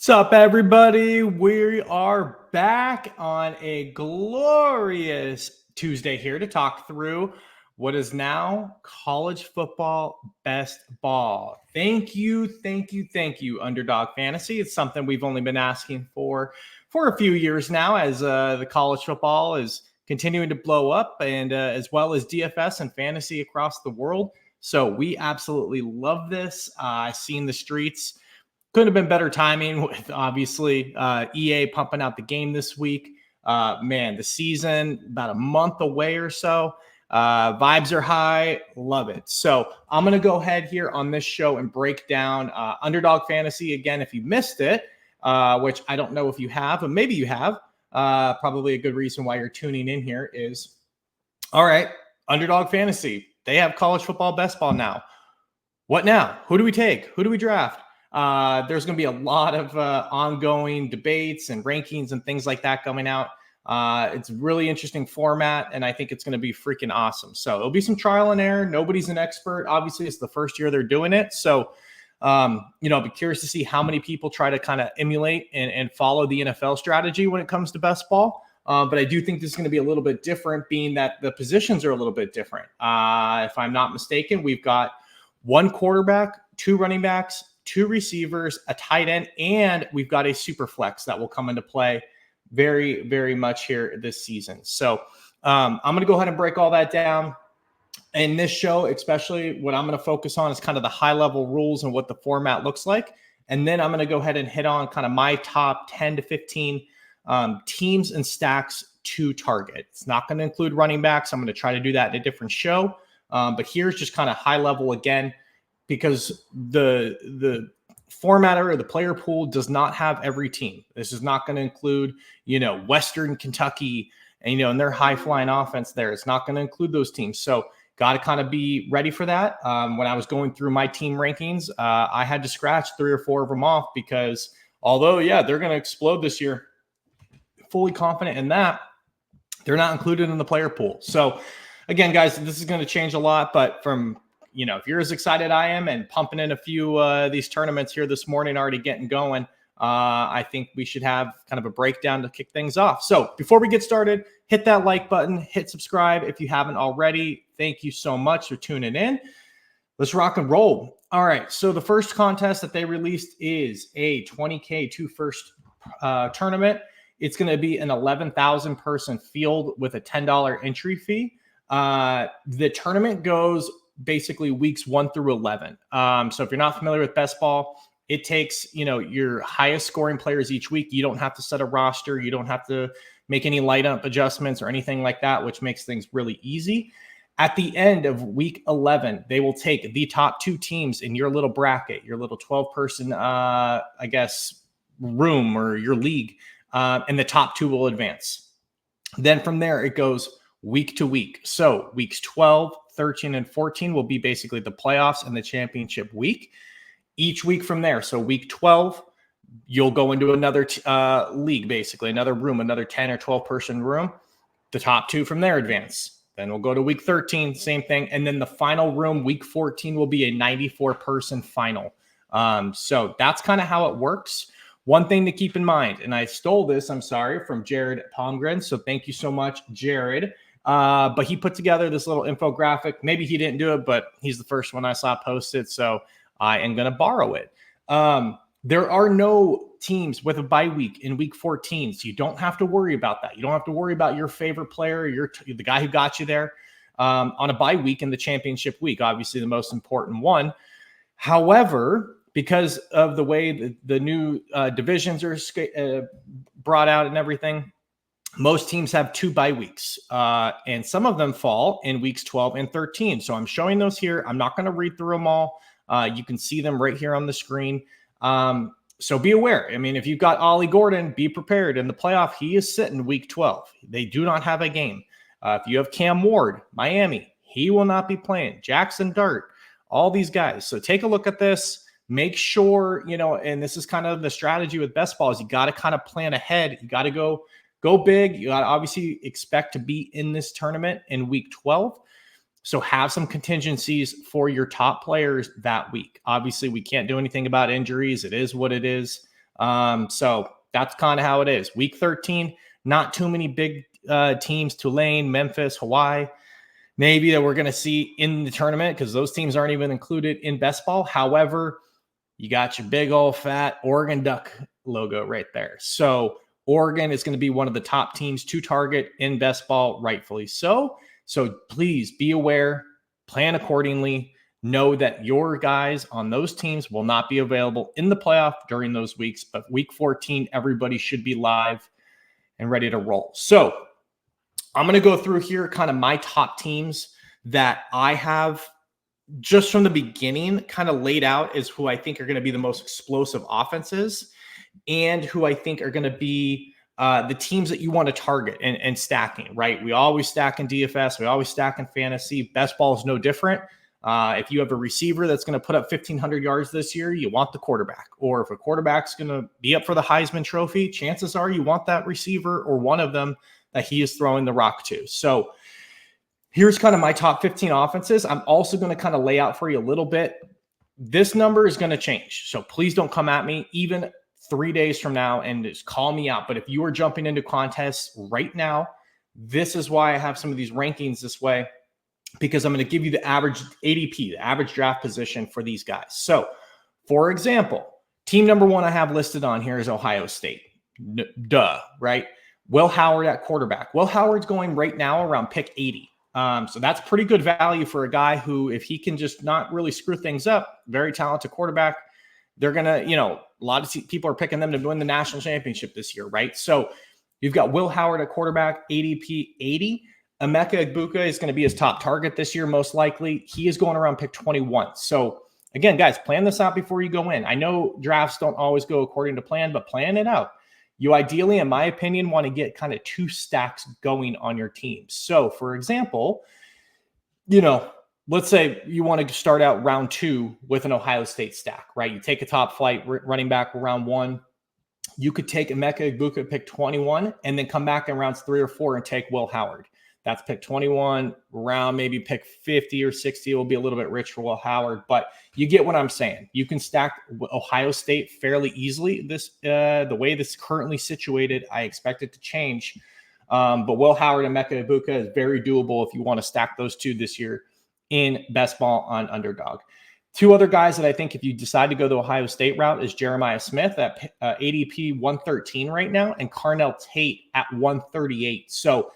What's up, everybody? We are back on a glorious Tuesday here to talk through what is now college football best ball. Thank you, Underdog Fantasy. It's something we've only been asking for a few years now as the college football is continuing to blow up, and as well as DFS and fantasy across the world. So we absolutely love this. I've seen the streets. Couldn't have been better timing with obviously EA pumping out the game this week. Man, the season about a month away or so. Vibes are high. Love it. So I'm going to go ahead here on this show and break down Underdog Fantasy again. If you missed it, which I don't know if you have, but maybe you have, probably a good reason why you're tuning in here is, all right, Underdog Fantasy. They have college football best ball now. What now? Who do we take? Who do we draft? There's going to be a lot of ongoing debates and rankings and things like that coming out. It's a really interesting format, and I think it's going to be freaking awesome. So it'll be some trial and error. Nobody's an expert. Obviously, it's the first year they're doing it. So, I'll be curious to see how many people try to kind of emulate and follow the NFL strategy when it comes to best ball. But I do think this is going to be a little bit different, being that the positions are a little bit different. If I'm not mistaken, we've got one quarterback, two running backs, two receivers, a tight end, and we've got a super flex that will come into play very, very much here this season. So I'm going to go ahead and break all that down. In this show, especially what I'm going to focus on is kind of the high level rules and what the format looks like. And then I'm going to go ahead and hit on kind of my top 10 to 15 teams and stacks to target. It's not going to include running backs. I'm going to try to do that in a different show. But here's just kind of high level again, because the formatter or the player pool does not have every team. This is not going to include, Western Kentucky and their high flying offense there. It's not going to include those teams. So got to kind of be ready for that. When I was going through my team rankings, I had to scratch 3 or 4 of them off because although, they're going to explode this year, fully confident in that, they're not included in the player pool. So again, guys, this is going to change a lot, but from if you're as excited I am and pumping in a few these tournaments here this morning, already getting going, I think we should have kind of a breakdown to kick things off. So before we get started, hit that like button, hit subscribe if you haven't already. Thank you so much for tuning in. Let's rock and roll. All right. So the first contest that they released is a 20K to first tournament. It's going to be an 11,000 person field with a $10 entry fee. The tournament goes basically weeks 1 through 11. So if you're not familiar with best ball, it takes, your highest scoring players each week. You don't have to set a roster. You don't have to make any light up adjustments or anything like that, which makes things really easy. At the end of week 11, they will take the top 2 teams in your little bracket, your little 12-person, room or your league, and the top 2 will advance. Then from there, it goes week to week. So weeks 12, 13, and 14 will be basically the playoffs and the championship week. Each week from there, so week 12, you'll go into another league, basically, another room, another 10 or 12-person room. The top 2 from there advance. Then we'll go to week 13, same thing. And then the final room, week 14, will be a 94-person final. So that's kind of how it works. One thing to keep in mind, and I stole this, I'm sorry, from Jared Palmgren. So thank you so much, Jared. But he put together this little infographic. Maybe he didn't do it, but he's the first one I saw posted. So I am going to borrow it. There are no teams with a bye week in week 14. So you don't have to worry about that. You don't have to worry about your favorite player, the guy who got you there on a bye week in the championship week, obviously the most important one. However, because of the way the new divisions are brought out and everything, most teams have 2 bye weeks, and some of them fall in weeks 12 and 13. So I'm showing those here. I'm not going to read through them all. You can see them right here on the screen. So be aware. I mean, if you've got Ollie Gordon, be prepared. In the playoff, he is sitting week 12. They do not have a game. If you have Cam Ward, Miami, he will not be playing. Jackson Dart, all these guys. So take a look at this. Make sure, and this is kind of the strategy with best ball is you got to kind of plan ahead. You got to go big. You got to obviously expect to be in this tournament in week 12. So have some contingencies for your top players that week. Obviously, we can't do anything about injuries. It is what it is. So that's kind of how it is. Week 13, not too many big teams, Tulane, Memphis, Hawaii, maybe that we're going to see in the tournament because those teams aren't even included in best ball. However, you got your big old fat Oregon Duck logo right there. So Oregon is going to be one of the top teams to target in best ball, rightfully so. So please be aware, plan accordingly. Know that your guys on those teams will not be available in the playoff during those weeks, but week 14, everybody should be live and ready to roll. So I'm going to go through here kind of my top teams that I have just from the beginning kind of laid out as who I think are going to be the most explosive offenses and who I think are going to be the teams that you want to target and stacking, right? We always stack in DFS. We always stack in fantasy. Best ball is no different. If you have a receiver that's going to put up 1,500 yards this year, you want the quarterback. Or if a quarterback's going to be up for the Heisman Trophy, chances are you want that receiver or one of them that he is throwing the rock to. So here's kind of my top 15 offenses. I'm also going to kind of lay out for you a little bit. This number is going to change. So please don't come at me even 3 days from now and just call me out. But if you are jumping into contests right now, this is why I have some of these rankings this way, because I'm going to give you the average ADP, the average draft position for these guys. So for example, team number one I have listed on here is Ohio State. Duh, right? Will Howard at quarterback. Will Howard's going right now around pick 80. So that's pretty good value for a guy who, if he can just not really screw things up, very talented quarterback, they're going to, a lot of people are picking them to win the national championship this year, right? So you've got Will Howard at quarterback, ADP 80. Emeka Egbuka is going to be his top target this year, most likely. He is going around pick 21. So again, guys, plan this out before you go in. I know drafts don't always go according to plan, but plan it out. You ideally, in my opinion, want to get kind of 2 stacks going on your team. So, for example, let's say you want to start out round 2 with an Ohio State stack, right? You take a top flight running back round 1. You could take Emeka Egbuka pick 21 and then come back in rounds 3 or 4 and take Will Howard. That's pick 21, around maybe pick 50 or 60. It will be a little bit rich for Will Howard, but you get what I'm saying. You can stack Ohio State fairly easily. The way this is currently situated, I expect it to change. But Will Howard and Emeka Egbuka is very doable if you want to stack those two this year in best ball on Underdog. 2 other guys that I think if you decide to go the Ohio State route is Jeremiah Smith at ADP 113 right now and Carnell Tate at 138. So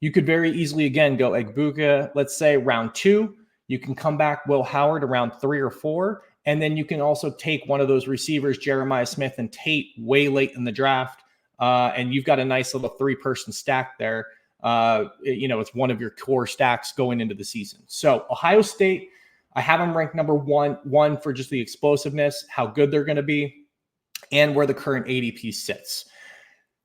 you could very easily, again, go Egbuka, let's say round 2. You can come back Will Howard around 3 or 4. And then you can also take one of those receivers, Jeremiah Smith and Tate, way late in the draft. And you've got a nice little 3-person stack there. It's one of your core stacks going into the season. So Ohio State, I have them ranked number one for just the explosiveness, how good they're going to be, and where the current ADP sits.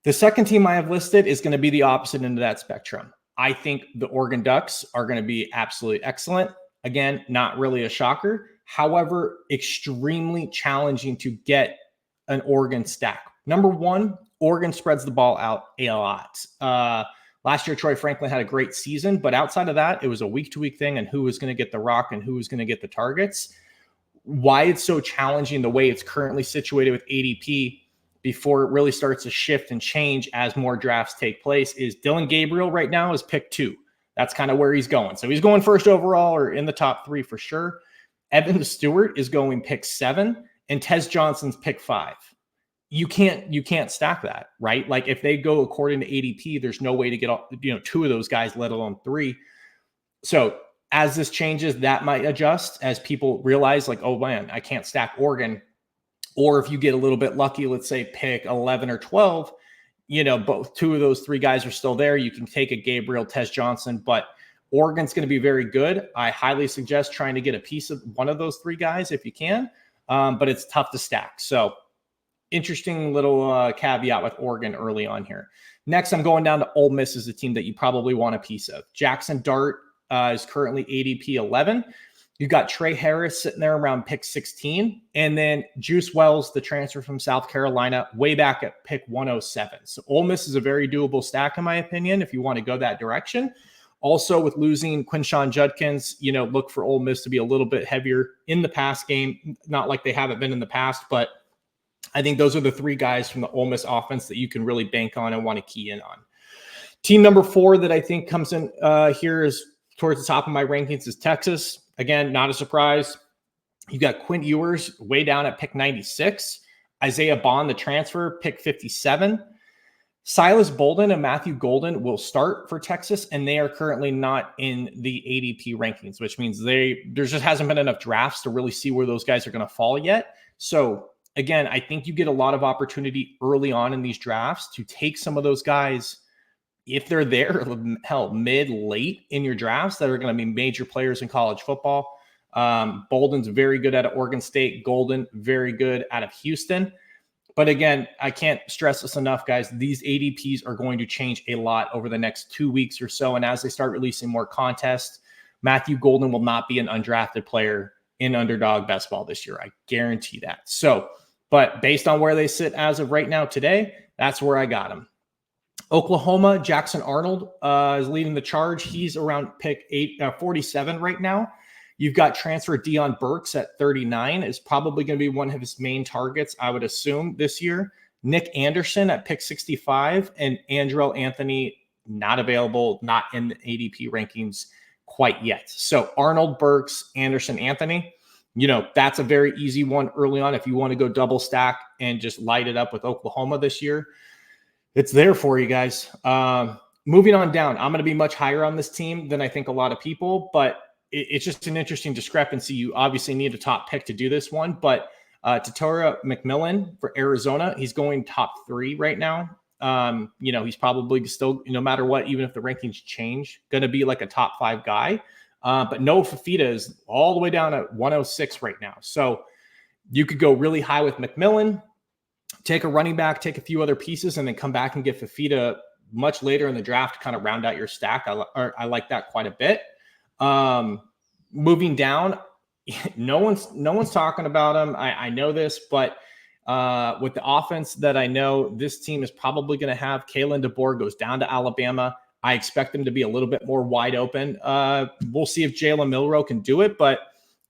The second team I have listed is going to be the opposite end of that spectrum. I think the Oregon Ducks are going to be absolutely excellent. Again, not really a shocker. However, extremely challenging to get an Oregon stack. Number one, Oregon spreads the ball out a lot. Last year, Troy Franklin had a great season, but outside of that, it was a week-to-week thing and who was going to get the rock and who was going to get the targets. Why it's so challenging the way it's currently situated with ADP before it really starts to shift and change as more drafts take place is Dylan Gabriel right now is pick 2. That's kind of where he's going. So he's going first overall or in the top 3 for sure. Evan Stewart is going pick 7 and Tez Johnson's pick 5. You can't stack that, right? Like if they go according to ADP, there's no way to get 2 of those guys, let alone 3. So as this changes, that might adjust as people realize like, oh man, I can't stack Oregon. Or if you get a little bit lucky, let's say pick 11 or 12, both 2 of those 3 guys are still there. You can take a Gabriel, Tez Johnson, but Oregon's going to be very good. I highly suggest trying to get a piece of one of those 3 guys if you can, but it's tough to stack. So interesting little caveat with Oregon early on here. Next, I'm going down to Ole Miss as a team that you probably want a piece of. Jackson Dart is currently ADP 11. You've got Trey Harris sitting there around pick 16. And then Juice Wells, the transfer from South Carolina, way back at pick 107. So Ole Miss is a very doable stack, in my opinion, if you want to go that direction. Also, with losing Quinshon Judkins, look for Ole Miss to be a little bit heavier in the pass game. Not like they haven't been in the past, but I think those are the three guys from the Ole Miss offense that you can really bank on and want to key in on. Team number 4 that I think comes in here is towards the top of my rankings is Texas. Again, not a surprise. You got Quint Ewers way down at pick 96. Isaiah Bond, the transfer, pick 57. Silas Bolden and Matthew Golden will start for Texas, and they are currently not in the ADP rankings, which means there just hasn't been enough drafts to really see where those guys are going to fall yet. So again, I think you get a lot of opportunity early on in these drafts to take some of those guys, if they're there, hell, mid, late in your drafts, that are going to be major players in college football. Bolden's very good out of Oregon State. Golden, very good out of Houston. But again, I can't stress this enough, guys. These ADPs are going to change a lot over the next 2 weeks or so. And as they start releasing more contests, Matthew Golden will not be an undrafted player in Underdog Best Ball this year. I guarantee that. So, but based on where they sit as of right now today, that's where I got him. Oklahoma, Jackson Arnold is leading the charge. He's around pick 47 right now. You've got transfer Deion Burks at 39 is probably going to be one of his main targets, I would assume, this year. Nick Anderson at pick 65 and Andrell Anthony not available, not in the ADP rankings quite yet. So Arnold, Burks, Anderson, Anthony, that's a very easy one early on if you want to go double stack and just light it up with Oklahoma this year. It's there for you guys. Moving on down, I'm going to be much higher on this team than I think a lot of people, but it's just an interesting discrepancy. You obviously need a top pick to do this one, but Tatora McMillan for Arizona, he's going top 3 right now. He's probably still, no matter what, even if the rankings change, going to be like a top 5 guy. But Noah Fafita is all the way down at 106 right now. So you could go really high with McMillan, take a running back, take a few other pieces, and then come back and get Fafita much later in the draft to kind of round out your stack. I like that quite a bit. Moving down, no one's talking about him. I know this, but with the offense that I know, this team is probably going to have Kalen DeBoer goes down to Alabama. I expect them to be a little bit more wide open. We'll see if Jalen Milroe can do it, but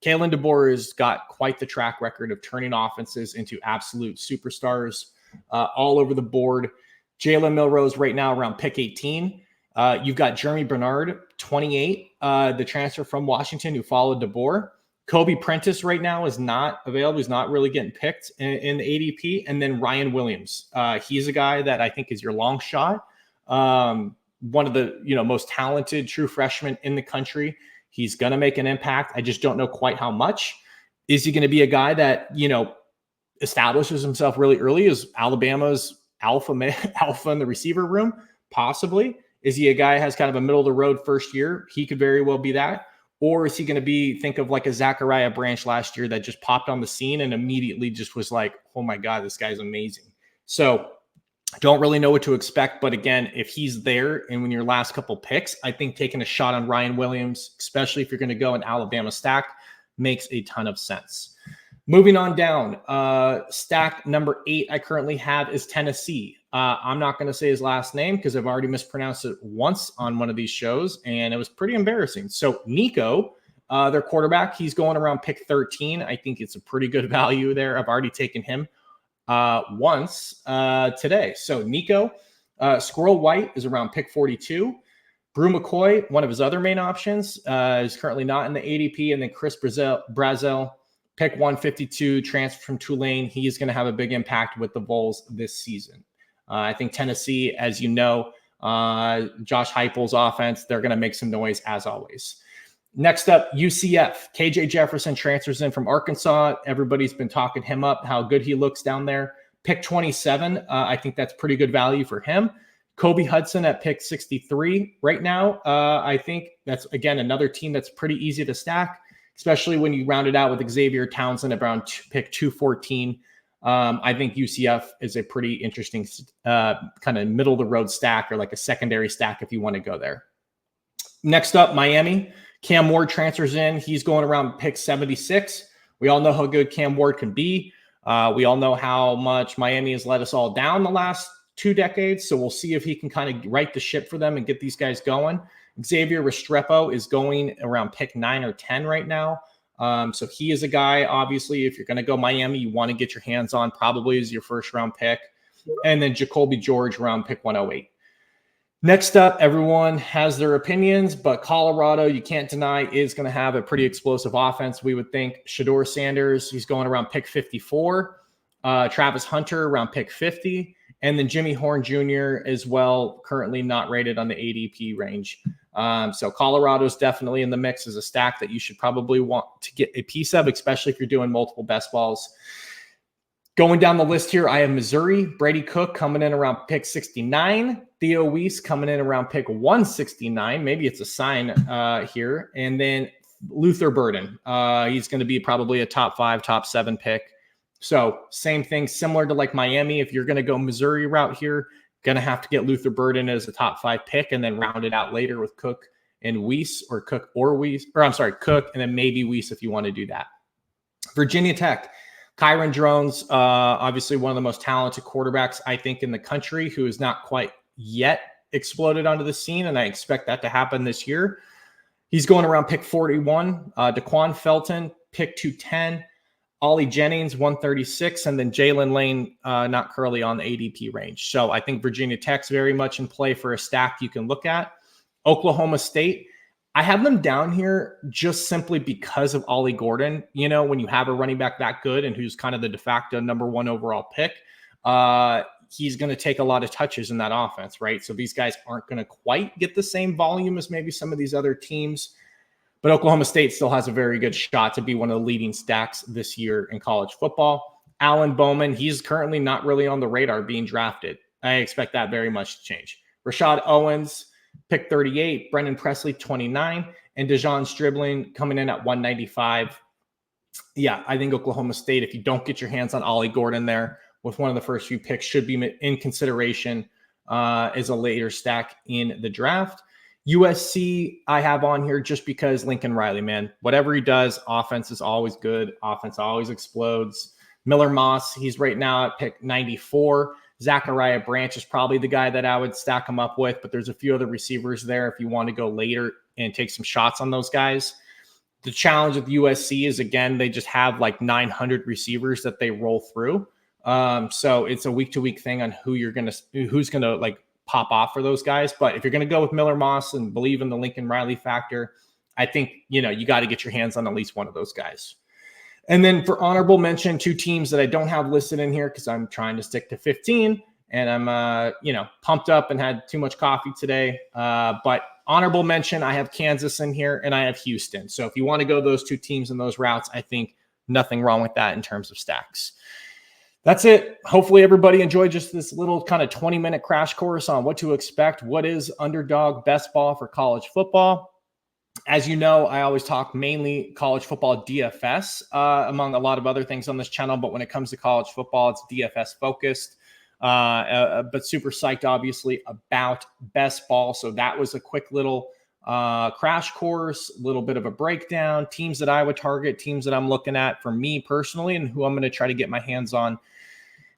Kalen DeBoer has got quite the track record of turning offenses into absolute superstars all over the board. Jalen Milroe's right now around pick 18. You've got Jeremy Bernard, 28, the transfer from Washington who followed DeBoer. Kobe Prentice right now is not available. He's not really getting picked in the ADP. And then Ryan Williams. He's a guy that I think is your long shot. One of the most talented true freshmen in the country. He's going to make an impact. I just don't know quite how much. Is he going to be a guy that, establishes himself really early as Alabama's alpha in the receiver room? Possibly. Is he a guy who has kind of a middle of the road first year? He could very well be that. Or is he going to think of like a Zachariah Branch last year that just popped on the scene and immediately just was like, oh my God, this guy's amazing. So don't really know what to expect. But again, if he's there and when your last couple picks, I think taking a shot on Ryan Williams, especially if you're going to go an Alabama stack, makes a ton of sense. Moving on down, stack number 8 I currently have is Tennessee. I'm not going to say his last name because I've already mispronounced it once on one of these shows, and it was pretty embarrassing. So Nico, their quarterback, he's going around pick 13. I think it's a pretty good value there. I've already taken him once today. So Nico, Squirrel White is around pick 42. Brew McCoy, one of his other main options, is currently not in the ADP. And then Chris Brazel, pick 152, transfer from Tulane. He is going to have a big impact with the Vols this season. I think Tennessee, as you know, Josh Heupel's offense, they're going to make some noise as always. Next up, UCF. KJ Jefferson transfers in from Arkansas. Everybody's been talking him up, how good he looks down there. Pick 27, I think that's pretty good value for him. Kobe Hudson at pick 63 right now. I think that's, again, another team that's pretty easy to stack, especially when you round it out with Xavier Townsend around pick 214. I think UCF is a pretty interesting kind of middle of the road stack or like a secondary stack if you want to go there. Next up, Miami. Cam Ward transfers in. He's going around pick 76. We all know how good Cam Ward can be. We all know how much Miami has let us all down the last 2 decades. So we'll see if he can kind of right the ship for them and get these guys going. Xavier Restrepo is going around pick 9 or 10 right now. So he is a guy, obviously, if you're going to go Miami, you want to get your hands on probably as your first round pick. And then Jacoby George, round pick 108. Next up, everyone has their opinions, but Colorado, you can't deny, is going to have a pretty explosive offense, we would think. Shedeur Sanders, he's going around pick 54. Travis Hunter, around pick 50. And then Jimmy Horn Jr. as well, currently not rated on the ADP range. So Colorado's definitely in the mix as a stack that you should probably want to get a piece of, especially if you're doing multiple best balls. Going down the list here, I have Missouri, Brady Cook coming in around pick 69. Theo Weiss coming in around pick 169. Maybe it's a sign here. And then Luther Burden. He's going to be probably a top 5, top 7 pick. So same thing, similar to like Miami. If you're going to go Missouri route here, going to have to get Luther Burden as a top 5 pick and then round it out later with Cook and Weiss, or Cook or Weiss, or I'm sorry, Cook and then maybe Weiss if you want to do that. Virginia Tech. Kyron Drones, obviously one of the most talented quarterbacks, I think, in the country, who has not quite yet exploded onto the scene, and I expect that to happen this year. He's going around pick 41. Daquan Felton, pick 210. Ollie Jennings, 136, and then Jalen Lane, not currently on the ADP range. So I think Virginia Tech's very much in play for a stack you can look at. Oklahoma State, I have them down here just simply because of Ollie Gordon. You know, when you have a running back that good and who's kind of the de facto number 1 overall pick, he's going to take a lot of touches in that offense, right? So these guys aren't going to quite get the same volume as maybe some of these other teams. But Oklahoma State still has a very good shot to be one of the leading stacks this year in college football. Alan Bowman, he's currently not really on the radar being drafted. I expect that very much to change. Rashad Owens, pick 38, Brendan Presley, 29, and Dejon Stribling coming in at 195. Yeah, I think Oklahoma State, if you don't get your hands on Ollie Gordon there with one of the first few picks, should be in consideration as a later stack in the draft. USC, I have on here just because Lincoln Riley, man, whatever he does, offense is always good. Offense always explodes. Miller Moss, he's right now at pick 94. Zachariah Branch is probably the guy that I would stack him up with, but there's a few other receivers there if you want to go later and take some shots on those guys. The challenge with USC is, again, they just have like 900 receivers that they roll through. So it's a week-to-week thing on who's going to like pop off for those guys. But if you're going to go with Miller Moss and believe in the Lincoln Riley factor, I think, you got to get your hands on at least one of those guys. And then for honorable mention, 2 teams that I don't have listed in here because I'm trying to stick to 15 and I'm, pumped up and had too much coffee today. But honorable mention, I have Kansas in here and I have Houston. So if you want to go those 2 teams and those routes, I think nothing wrong with that in terms of stacks. That's it. Hopefully everybody enjoyed just this little kind of 20-minute crash course on what to expect. What is Underdog best ball for college football? As you know, I always talk mainly college football DFS, among a lot of other things on this channel. But when it comes to college football, it's DFS focused. But super psyched, obviously, about best ball. So that was a quick little crash course, a little bit of a breakdown, teams that I would target, teams that I'm looking at for me personally, and who I'm going to try to get my hands on.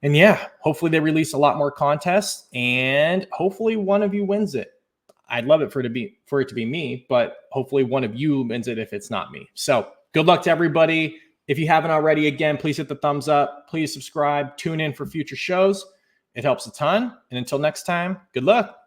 And yeah, hopefully they release a lot more contests, and hopefully one of you wins it. I'd love it for it to be me, but hopefully one of you wins it if it's not me. So good luck to everybody. If you haven't already, again, please hit the thumbs up. Please subscribe. Tune in for future shows. It helps a ton. And until next time, good luck.